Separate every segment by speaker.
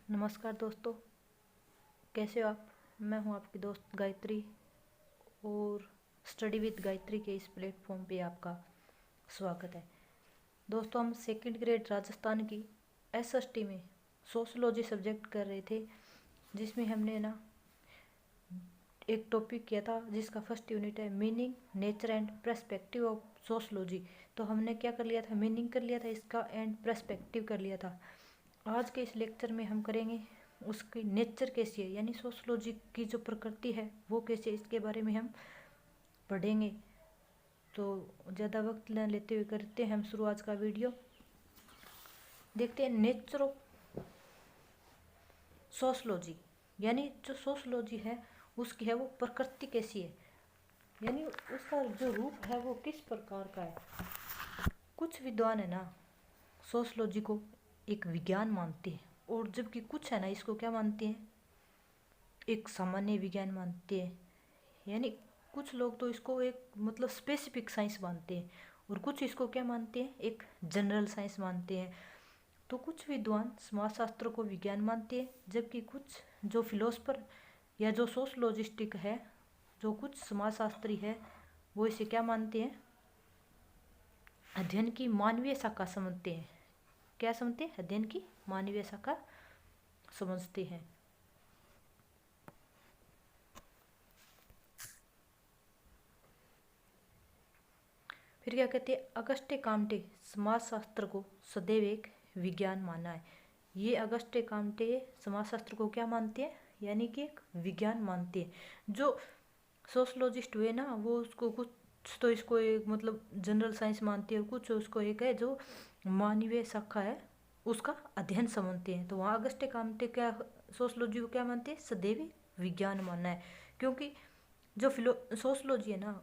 Speaker 1: नमस्कार दोस्तों, कैसे हो आप। मैं हूं आपकी दोस्त गायत्री और स्टडी विद गायत्री के इस प्लेटफॉर्म पे आपका स्वागत है। दोस्तों, हम सेकंड ग्रेड राजस्थान की एसएसटी में सोशोलॉजी सब्जेक्ट कर रहे थे, जिसमें हमने ना एक टॉपिक किया था जिसका फर्स्ट यूनिट है meaning, nature and perspective of sociology. तो हमने क्या कर लिया था, मीनिंग कर लिया था इसका एंड पर्सपेक्टिव कर लिया था। आज के इस लेक्चर में हम करेंगे उसकी नेचर कैसी है, यानी सोशोलॉजी की जो प्रकृति है वो कैसी है, इसके बारे में हम पढ़ेंगे। तो ज़्यादा वक्त न लेते हुए करते हैं हम शुरू आज का वीडियो। देखते हैं नेचर ऑफ सोशोलॉजी, यानी जो सोशोलॉजी है उसकी है वो प्रकृति कैसी है, यानी उसका जो रूप है वो किस प्रकार का है। कुछ विद्वान है ना सोशोलॉजी को एक विज्ञान मानते हैं, और जबकि कुछ है ना इसको क्या मानते हैं, एक सामान्य विज्ञान मानते हैं। यानी कुछ लोग तो इसको एक मतलब स्पेसिफिक साइंस मानते हैं, और कुछ इसको क्या मानते हैं, एक जनरल साइंस मानते हैं। तो कुछ विद्वान समाजशास्त्र को विज्ञान मानते हैं, जबकि कुछ जो फिलोसफर या जो सोशोलॉजिस्टिक है, जो कुछ समाजशास्त्री है, वो इसे क्या मानते हैं, अध्ययन की मानवीय शाखा समझते हैं। क्या समझते हैं, अध्ययन की मानवीय शाखा समझते हैं। फिर क्या कहते हैं, अगस्टे काम्टे समाजशास्त्र को सदैव एक विज्ञान माना है। ये अगस्टे काम्टे समाजशास्त्र को क्या मानते हैं, यानी कि एक विज्ञान मानते हैं। जो सोशोलॉजिस्ट हुए ना वो उसको कुछ तो इसको एक मतलब जनरल साइंस मानते हैं, और कुछ उसको एक है जो मानवीय शाखा है उसका अध्ययन समझते हैं। तो वहाँ अगस्टे काम्टे क्या सोशोलॉजी को क्या मानते हैं, सदैव विज्ञान मानना है। क्योंकि जो सोशोलॉजी है ना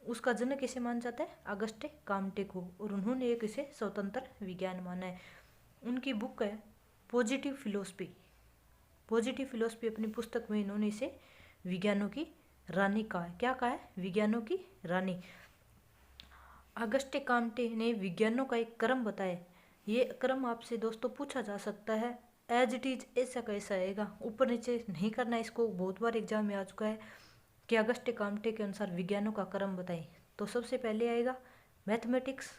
Speaker 1: उसका जनक किसे माना जाता है, अगस्टे काम्टे को, और उन्होंने एक इसे स्वतंत्र विज्ञान माना है। उनकी बुक है पॉजिटिव फिलोसफी। पॉजिटिव फिलोसफी अपनी पुस्तक में इन्होंने इसे विज्ञानों की रानी कहा है। क्या कहा है, विज्ञानों की रानी। अगस्टे काम्टे ने विज्ञानों का एक क्रम बताया। ये क्रम आपसे दोस्तों पूछा जा सकता है, एज इट इज ऐसा कैसा आएगा, ऊपर नीचे नहीं करना। इसको बहुत बार एग्जाम में आ चुका है कि अगस्टे काम्टे के अनुसार विज्ञानों का क्रम बताएं। तो सबसे पहले आएगा मैथमेटिक्स,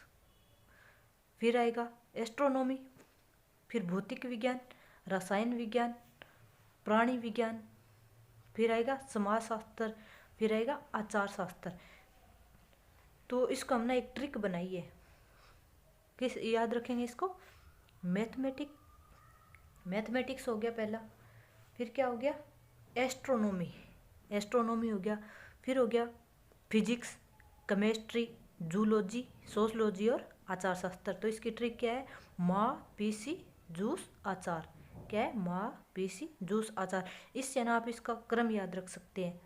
Speaker 1: फिर आएगा एस्ट्रोनॉमी, फिर भौतिक विज्ञान, रसायन विज्ञान, प्राणी विज्ञान, फिर आएगा समाजशास्त्र, फिर आएगा आचार शास्त्र। तो इसको हमने एक ट्रिक बनाई है, किस याद रखेंगे इसको, मैथमेटिक्स हो गया पहला, फिर क्या हो गया, एस्ट्रोनॉमी हो गया, फिर हो गया फिजिक्स, केमिस्ट्री, जूलॉजी, सोशलॉजी और आचार शास्त्र। तो इसकी ट्रिक क्या है, माँ पीसी जूस आचार। क्या है, माँ पीसी जूस आचार। इससे ना आप इसका क्रम याद रख सकते हैं।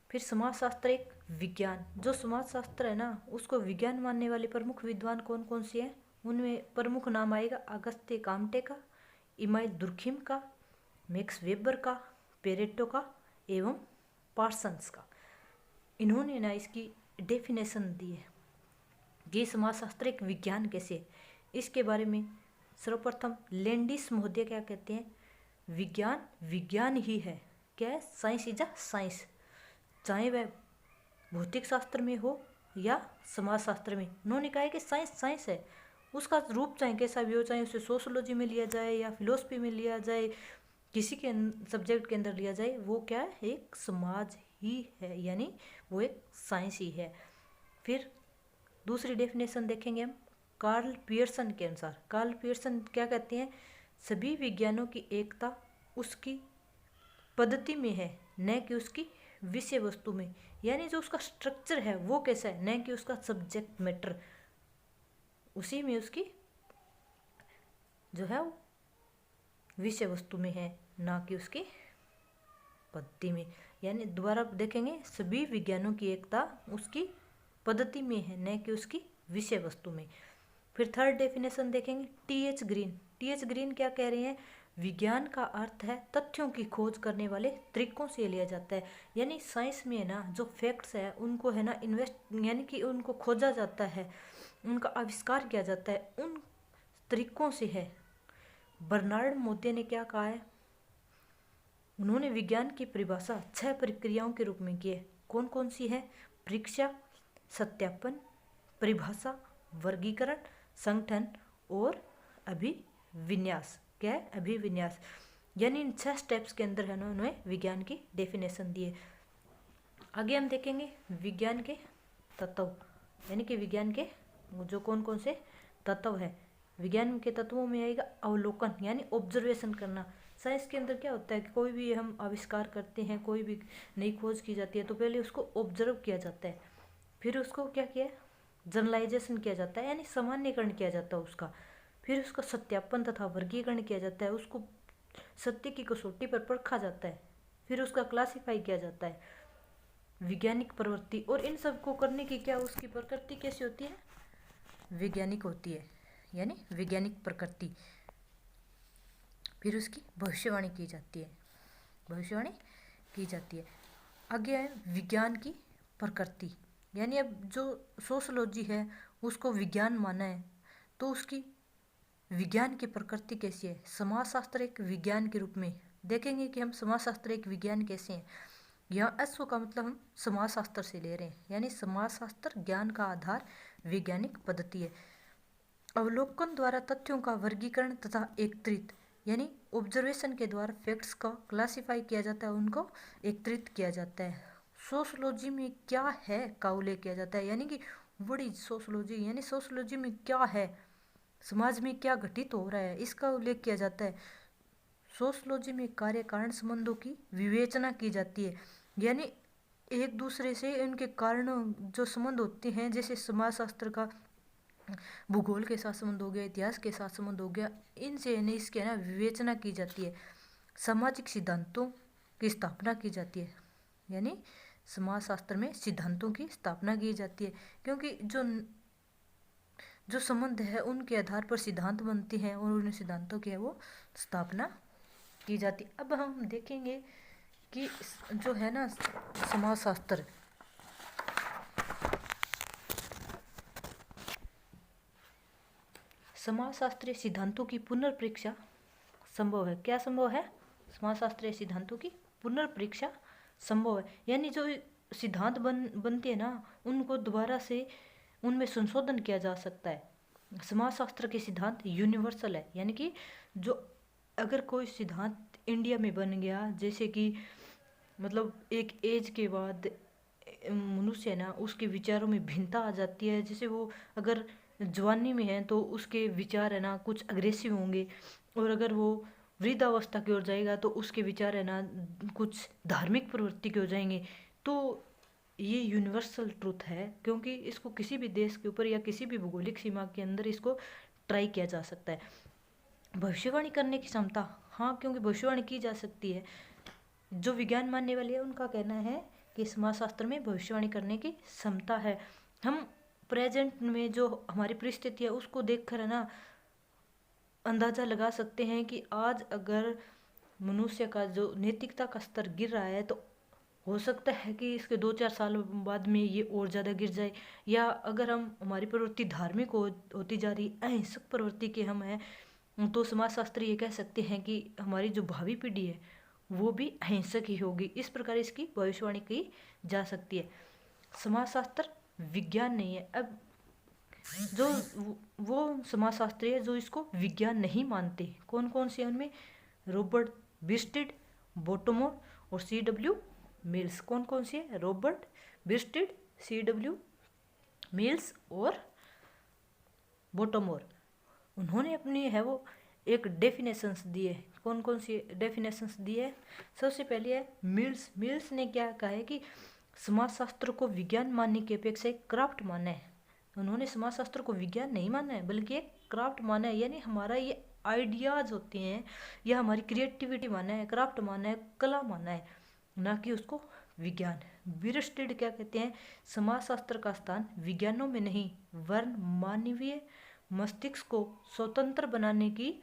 Speaker 1: फिर समाजशास्त्र एक विज्ञान, जो समाजशास्त्र है ना उसको विज्ञान मानने वाले प्रमुख विद्वान कौन कौन से हैं, उनमें प्रमुख नाम आएगा अगस्ते काम्टे का, इमाइल दुर्खिम का, मैक्स वेबर का, पेरेटो का एवं पार्सन्स का। इन्होंने ना इसकी डेफिनेशन दी है कि समाजशास्त्र एक विज्ञान कैसे है। इसके बारे में सर्वप्रथम लैंडिस महोदय क्या कहते हैं, विज्ञान विज्ञान ही है। क्या है, साइंस इज अ साइंस, चाहे वह भौतिक शास्त्र में हो या समाजशास्त्र में। उन्होंने कहा है कि साइंस साइंस है, उसका रूप चाहे कैसा भी हो, चाहे उसे सोशोलॉजी में लिया जाए या फिलोसफी में लिया जाए, किसी के सब्जेक्ट के अंदर लिया जाए, वो क्या है, एक समाज ही है, यानी वो एक साइंस ही है। फिर दूसरी डेफिनेशन देखेंगे हम कार्ल पियर्सन के अनुसार। कार्ल पियर्सन क्या कहते हैं, सभी विज्ञानों की एकता उसकी पद्धति में है, न कि उसकी विषय वस्तु में। यानी जो उसका स्ट्रक्चर है वो कैसा है, न कि उसका सब्जेक्ट मैटर, उसी में उसकी जो है वो विषय वस्तु में है, ना कि उसकी पद्धति में। यानी दोबारा देखेंगे, सभी विज्ञानों की एकता उसकी पद्धति में है, न कि उसकी विषय वस्तु में। फिर थर्ड डेफिनेशन देखेंगे टीएच ग्रीन। टीएच ग्रीन क्या कह रहे हैं, विज्ञान का अर्थ है तथ्यों की खोज करने वाले तरीकों से लिया जाता है। यानी साइंस में है ना जो फैक्ट्स है उनको है ना यानी कि उनको खोजा जाता है, उनका आविष्कार किया जाता है उन तरीकों से है, बर्नार्ड मोदिया ने क्या कहा है? उन्होंने विज्ञान की परिभाषा 6 प्रक्रियाओं के रूप में की है। कौन कौन सी है? परीक्षा, सत्यापन, परिभाषा, वर्गीकरण, संगठन और अभिविन्यास। क्या है? अभिविन्यास। यानी इन 6 स्टेप्स के अंदर है ना उन्होंने विज्ञान की डेफिनेशन दी है। आगे हम देखेंगे विज्ञान के तत्व, यानी कि विज्ञान के जो कौन कौन से तत्व है। विज्ञान के तत्वों में आएगा अवलोकन, यानी ऑब्जर्वेशन करना। साइंस के अंदर क्या होता है कि कोई भी हम आविष्कार करते हैं, कोई भी नई खोज की जाती है तो पहले उसको ऑब्जर्व किया जाता है, फिर उसको क्या किया, जनरलाइजेशन किया जाता है, यानी सामान्यकरण किया जाता है उसका, फिर उसका सत्यापन तथा वर्गीकरण किया जाता है, उसको सत्य की कसौटी पर परखा जाता है, फिर उसका क्लासिफाई किया जाता है, वैज्ञानिक प्रवृत्ति। और इन सब को करने की क्या उसकी प्रकृति कैसी होती है? वैज्ञानिक होती है, यानी वैज्ञानिक प्रकृति। फिर उसकी भविष्यवाणी की जाती है, भविष्यवाणी की जाती है। आगे है विज्ञान की प्रकृति, यानी अब जो सोशलॉजी है उसको विज्ञान माना है तो उसकी विज्ञान की प्रकृति कैसी है? समाजशास्त्र एक विज्ञान के रूप में देखेंगे कि हम समाजशास्त्र एक विज्ञान कैसे हैं। यहाँ एसओ का मतलब हम समाजशास्त्र से ले रहे हैं, यानी समाजशास्त्र ज्ञान का आधार वैज्ञानिक पद्धति है। अवलोकन द्वारा तथ्यों का वर्गीकरण तथा एकत्रित, यानी ऑब्जर्वेशन के द्वारा फैक्ट्स का क्लासिफाई किया जाता है, उनको एकत्रित किया जाता है। सोशलॉजी में क्या है का उल्लेख किया जाता है, यानी कि व्हाट इज सोशलॉजी, यानी सोशलॉजी में क्या है, समाज में क्या घटित हो रहा है, इसका उल्लेख किया जाता है। सोशलॉजी में कार्य कारण संबंधों की विवेचना की जाती है, यानी एक दूसरे से इनके कारणों जो संबंध होते हैं, जैसे समाजशास्त्र का भूगोल के साथ संबंध हो गया, इतिहास के साथ संबंध हो गया, इनसे यानी इसके ना विवेचना की जाती है। सामाजिक सिद्धांतों की स्थापना की जाती है, यानी समाजशास्त्र में सिद्धांतों की स्थापना की जाती है, क्योंकि जो संबंध है उनके आधार पर सिद्धांत बनते हैं और उन सिद्धांतों की है वो स्थापना की जाती है। अब हम देखेंगे कि जो है ना समाजशास्त्र, समाजशास्त्रीय सिद्धांतों की पुनर्परीक्षा संभव है। क्या संभव है? समाजशास्त्रीय सिद्धांतों की पुनर्परीक्षा संभव है, यानी जो सिद्धांत बनते हैं ना उनको दोबारा से उनमें संशोधन किया जा सकता है। समाजशास्त्र के सिद्धांत यूनिवर्सल है, यानी कि जो अगर कोई सिद्धांत इंडिया में बन गया, जैसे कि मतलब एक एज के बाद मनुष्य है ना उसके विचारों में भिन्नता आ जाती है, जैसे वो अगर जवानी में है तो उसके विचार है ना कुछ अग्रेसिव होंगे, और अगर वो वृद्धावस्था की ओर जाएगा तो उसके विचार है ना कुछ धार्मिक प्रवृत्ति के हो जाएंगे। तो ये यूनिवर्सल ट्रूथ है, क्योंकि इसको किसी भी देश के ऊपर या किसी भी भौगोलिक सीमा के अंदर इसको ट्राई किया जा सकता है। भविष्यवाणी करने की क्षमता, हाँ, क्योंकि भविष्यवाणी की जा सकती है। जो विज्ञान मानने वाले हैं उनका कहना है कि समाजशास्त्र में भविष्यवाणी करने की क्षमता है। हम प्रेजेंट में जो हमारी परिस्थिति है उसको देखकर है ना अंदाजा लगा सकते हैं कि आज अगर मनुष्य का जो नैतिकता का स्तर गिर रहा है तो हो सकता है कि इसके 2-4 साल बाद में ये और ज़्यादा गिर जाए, या अगर हम हमारी प्रवृत्ति धार्मिक होती जा रही, अहिंसक प्रवृत्ति के हम हैं, तो समाजशास्त्री ये कह सकते हैं कि हमारी जो भावी पीढ़ी है वो भी अहिंसक ही होगी। इस प्रकार इसकी भविष्यवाणी की जा सकती है। समाजशास्त्र विज्ञान नहीं है। अब जो वो समाजशास्त्री है जो इसको विज्ञान नहीं मानते, कौन कौन से उनमें? रॉबर्ट बिस्टिड, बोटोमोर और C.W. मिल्स। कौन कौन से? Robert बिस्टिड, C.W. मिल्स और बोटोमोर। उन्होंने अपनी है वो एक डेफिनेशंस दी है। कौन कौन सी डेफिनेशंस दी है? सबसे पहले है मिल्स ने क्या कहा है कि समाजशास्त्र को विज्ञान मानने की अपेक्षा एक क्राफ्ट माना है। उन्होंने समाजशास्त्र को विज्ञान नहीं माना है बल्कि एक क्राफ्ट माना है, यानी हमारा ये आइडियाज होते हैं या हमारी क्रिएटिविटी माना है, क्राफ्ट माना है, कला माना है, ना कि उसको विज्ञान। बिरस्टेड क्या कहते हैं? समाजशास्त्र का स्थान विज्ञानों में नहीं वरन मानवीय मस्तिष्क को स्वतंत्र बनाने की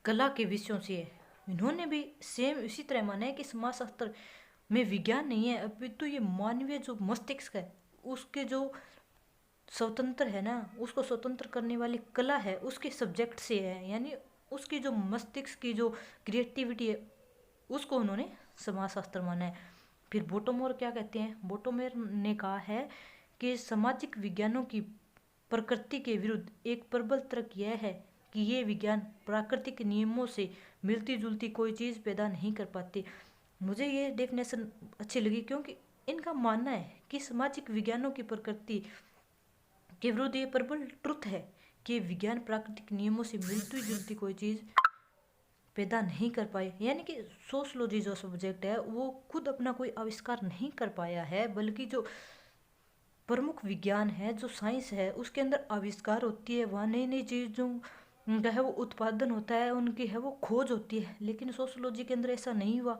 Speaker 1: कला के विषयों से है। इन्होंने भी सेम इसी तरह माना है कि समाजशास्त्र में विज्ञान नहीं है, अपितु ये मानवीय जो मस्तिष्क है उसके जो स्वतंत्र है ना, उसको स्वतंत्र करने वाली कला है उसके सब्जेक्ट से है, यानी उसकी जो मस्तिष्क की जो क्रिएटिविटी है उसको उन्होंने समाजशास्त्र माना है। फिर बोटोमोर क्या कहते हैं, बोटोमोर ने कहा है कि सामाजिक विज्ञानों की प्रकृति के विरुद्ध एक प्रबल तर्क यह है कि ये विज्ञान प्राकृतिक नियमों से मिलती जुलती कोई चीज़ पैदा नहीं कर पाते। मुझे ये डेफिनेशन अच्छी लगी, क्योंकि इनका मानना है कि सामाजिक विज्ञानों की प्रकृति के विरुद्ध ये प्रबल ट्रुथ है कि विज्ञान प्राकृतिक नियमों से मिलती जुलती कोई चीज़ पैदा नहीं कर पाए। यानी कि सोशलॉजी जो सब्जेक्ट है वो खुद अपना कोई आविष्कार नहीं कर पाया है, बल्कि जो प्रमुख विज्ञान है, जो साइंस है, उसके अंदर आविष्कार होती है, वहाँ नई नई चीज़ों का है वो उत्पादन होता है, उनकी है वो खोज होती है। लेकिन सोशलॉजी के अंदर ऐसा नहीं हुआ।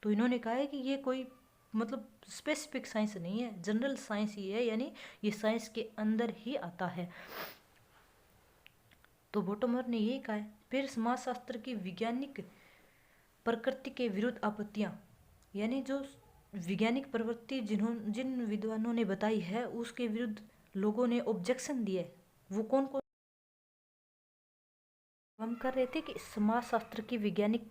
Speaker 1: तो इन्होंने कहा है कि ये कोई मतलब स्पेसिफिक साइंस नहीं है, जनरल साइंस ही है, यानी ये साइंस के अंदर ही आता है। तो बोटोमर ने यही कहा है। फिर समाजशास्त्र की वैज्ञानिक प्रकृति के विरुद्ध आपत्तियाँ, यानी जो वैज्ञानिक प्रवृत्ति जिन विद्वानों ने बताई है उसके विरुद्ध लोगों ने ऑब्जेक्शन दिए। वो कौन कौन हम कर रहे थे कि समाजशास्त्र की वैज्ञानिक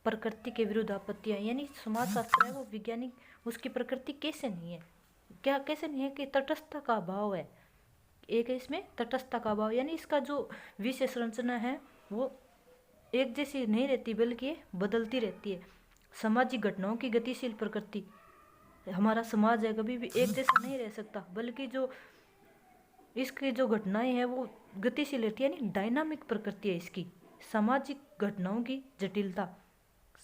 Speaker 1: प्रकृति के विरुद्ध आपत्तियाँ, यानी समाजशास्त्र है वो वैज्ञानिक उसकी प्रकृति कैसे नहीं है, क्या कैसे नहीं है कि तटस्थता का अभाव है। एक है इसमें तटस्थता का अभाव, यानी इसका जो विषय संरचना है वो एक जैसी नहीं रहती, बल्कि ये बदलती रहती है। सामाजिक घटनाओं की गतिशील प्रकृति, हमारा समाज है कभी भी एक जैसा नहीं रह सकता, बल्कि जो इसकी जो घटनाएं हैं वो गतिशील रहती है, यानी डायनामिक प्रकृति है इसकी। सामाजिक घटनाओं की जटिलता,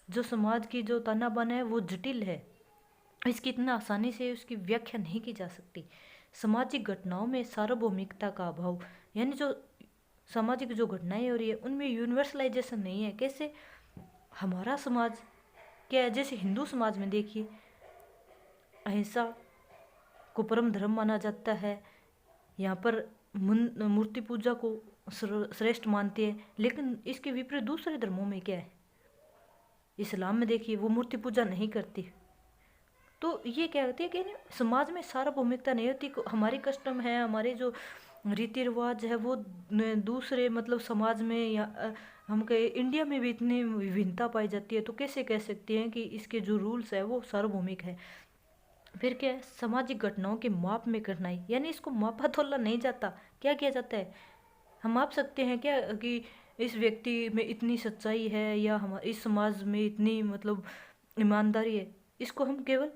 Speaker 1: जो समाज की जो ताना बाना है वो जटिल है, इसकी इतना आसानी से उसकी व्याख्या नहीं की जा सकती। सामाजिक घटनाओं में सार्वभौमिकता का अभाव, यानी जो सामाजिक जो घटनाएं हो रही है उनमें यूनिवर्सलाइजेशन नहीं है। कैसे, हमारा समाज क्या है, जैसे हिंदू समाज में देखिए अहिंसा को परम धर्म माना जाता है, यहाँ पर मूर्ति पूजा को श्रेष्ठ मानते हैं। लेकिन इसके विपरीत दूसरे धर्मों में क्या है, इस्लाम में देखिए वो मूर्ति पूजा नहीं करती। तो ये क्या होती है कि समाज में सार्वभौमिकता नहीं होती। हमारी कस्टम है, हमारे जो रीति रिवाज है वो दूसरे मतलब समाज में या हम कहे इंडिया में भी इतनी विभिन्नता पाई जाती है, तो कैसे कह सकते हैं कि इसके जो रूल्स है वो सार्वभौमिक है। फिर क्या है, सामाजिक घटनाओं के माप में कठिनाई, यानी इसको मापा तोला नहीं जाता। क्या किया जाता है, हम माप सकते हैं क्या कि इस व्यक्ति में इतनी सच्चाई है या हमारे इस समाज में इतनी मतलब ईमानदारी है, इसको हम केवल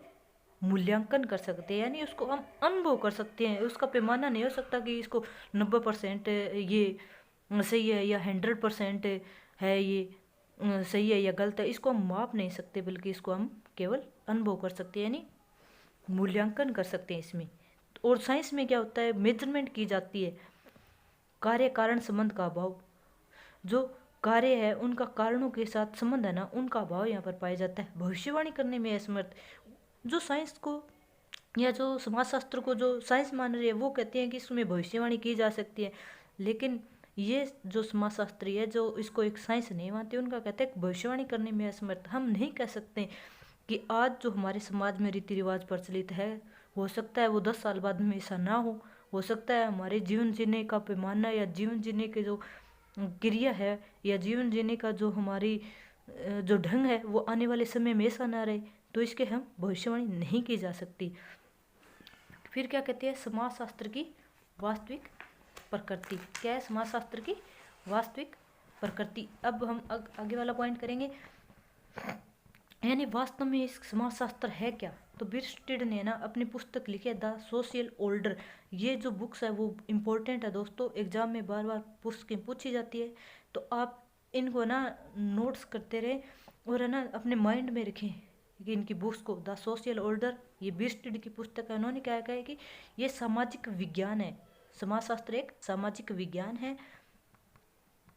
Speaker 1: मूल्यांकन कर सकते हैं, यानी उसको हम अनुभव कर सकते हैं। उसका पैमाना नहीं हो सकता कि इसको 90% ये सही है या 100% है ये सही है या गलत है, इसको हम माप नहीं सकते, बल्कि इसको हम केवल अनुभव कर सकते हैं, यानी मूल्यांकन कर सकते हैं इसमें। और साइंस में क्या होता है, मेजरमेंट की जाती है। कार्य कारण संबंध का अभाव, जो कार्य है उनका कारणों के साथ संबंध है ना, उनका अभाव यहाँ पर पाया जाता है। भविष्यवाणी करने में असमर्थ, जो साइंस को या जो समाजशास्त्र को जो साइंस मान रही है वो कहते हैं कि इसमें भविष्यवाणी की जा सकती है, लेकिन ये जो समाजशास्त्री है जो इसको एक साइंस नहीं मानते, उनका कहते हैं भविष्यवाणी करने में असमर्थ। हम नहीं कह सकते कि आज जो हमारे समाज में रीति रिवाज प्रचलित है हो सकता है वो 10 साल बाद में ऐसा ना हो सकता है हमारे जीवन जीने का पैमाना या जीवन जीने के जो क्रिया है या जीवन जीने का जो हमारी जो ढंग है वो आने वाले समय में ऐसा ना रहे, तो इसके हम भविष्यवाणी नहीं की जा सकती। फिर क्या कहते हैं, समाजशास्त्र की वास्तविक प्रकृति। क्या है समाजशास्त्र की वास्तविक प्रकृति। अब हम आगे वाला पॉइंट करेंगे, यानी वास्तव में इस समाजशास्त्र है क्या। तो बिर्स्टेड ने ना अपनी पुस्तक लिखी है द सोशल ऑर्डर। ये जो बुक्स है वो इम्पोर्टेंट है दोस्तों, एग्जाम में बार बार पूछी जाती है, तो आप इनको ना नोट्स करते रहे और है ना अपने माइंड में रखें कि इनकी बुक्स को। द सोशल ऑर्डर ये बिर्स्टेड की पुस्तक है। उन्होंने क्या कहा है कि ये सामाजिक विज्ञान है, समाजशास्त्र एक सामाजिक विज्ञान है।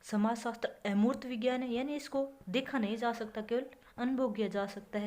Speaker 1: समाजशास्त्र अमूर्त विज्ञान है, यानी इसको देखा नहीं जा सकता, केवल अनुभव किया जा सकता है।